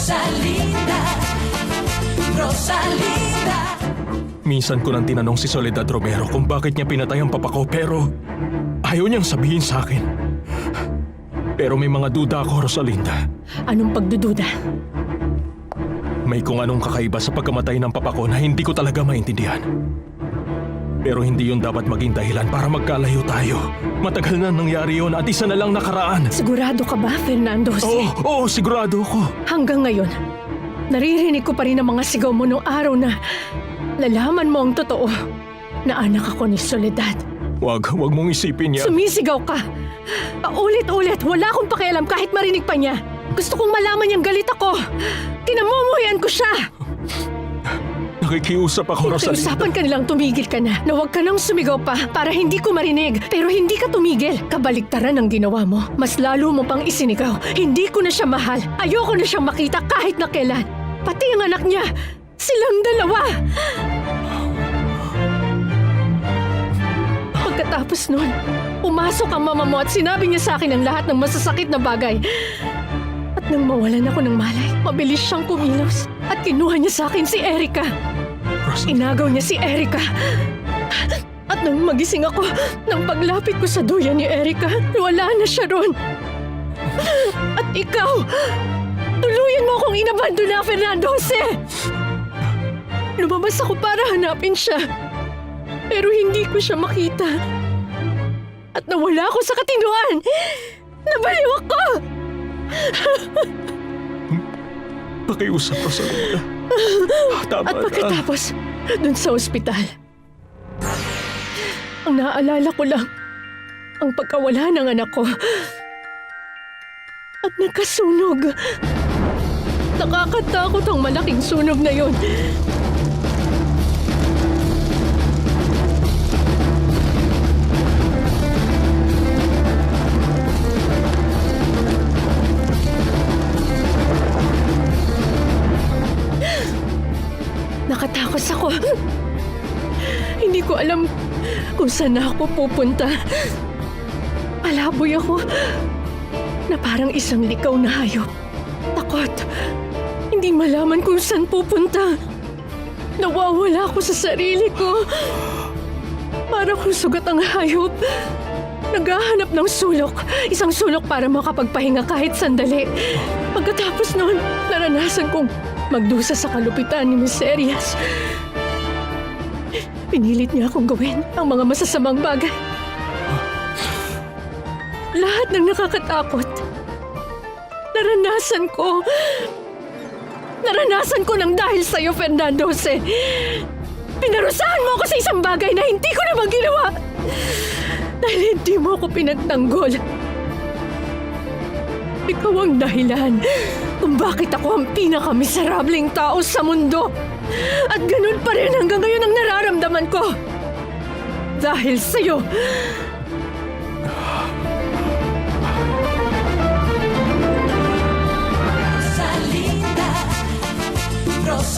Rosalinda, Rosalinda. Minsan ko nang tinanong si Soledad Romero kung bakit niya pinatay ang papa ko pero ayaw niyang sabihin sa akin. Pero may mga duda ako, Rosalinda. Anong pagdududa? May kung anong kakaiba sa pagkamatay ng papa ko na hindi ko talaga maintindihan. Pero hindi yun dapat maging dahilan para magkalayo tayo. Matagal na nangyari yun at isa na lang nakaraan. Sigurado ka ba, Fernando? Oo, sigurado ako. Hanggang ngayon, naririnig ko pa rin ang mga sigaw mo noong araw na lalaman mo ang totoo na anak ako ni Soledad. Wag mong isipin yan. Sumisigaw ka. Paulit-ulit, wala akong pakialam kahit marinig pa niya. Gusto kong malaman niyang galit ako. Kinamumuhayan ko siya. Nakikiusap ako, Rosalinda. Usapan ka nilang tumigil ka na huwag ka nang sumigaw pa para hindi ko marinig. Pero hindi ka tumigil. Kabaligtaran ang ginawa mo. Mas lalo mo pang isinigaw. Hindi ko na siya mahal. Ayoko na siyang makita kahit na kailan. Pati ang anak niya. Silang dalawa. Pagkatapos nun, pumasok ang mama mo at sinabi niya sa akin ang lahat ng masasakit na bagay. At nang mawalan ako ng malay, mabilis siyang kumilos. At kinuha niya sa akin si Erica. Inagaw niya si Erica. At nang magising ako, nang paglapit ko sa duyan ni Erica, wala na siya ron. At ikaw, tuluyan mo akong inabandona, Fernando Jose. Lumabas ako para hanapin siya. Pero hindi ko siya makita. At nawala ako sa katinuan. Nabaliw ako! Pakiusap, Rosalinda. Tama At pagkatapos, dun sa ospital, ang naaalala ko lang, ang pagkawala ng anak ko. At nagkasunog. Nakakatakot ang malaking sunog na yun. Nakatakot ako. Hindi ko alam kung saan ako pupunta. Palaboy ako na parang isang likaw na hayop. Takot. Hindi malaman kung saan pupunta. Nawawala ako sa sarili ko. Para kung sugat ang hayop. Naghahanap ng sulok. Isang sulok para makapagpahinga kahit sandali. Pagkatapos noon, naranasan kong magdusa sa kalupitan ni Miserias. Pinilit niya akong gawin ang mga masasamang bagay. Lahat ng nakakatakot. Naranasan ko nang dahil sa'yo, Fernando Jose. Pinarusahan mo ako sa isang bagay na hindi ko naman ginawa. Dahil hindi mo ako pinagtanggol. Ikaw ang dahilan kung bakit ako ang pinakamiserableng tao sa mundo. At ganun pa rin hanggang ngayon ang nararamdaman ko. Dahil sa'yo,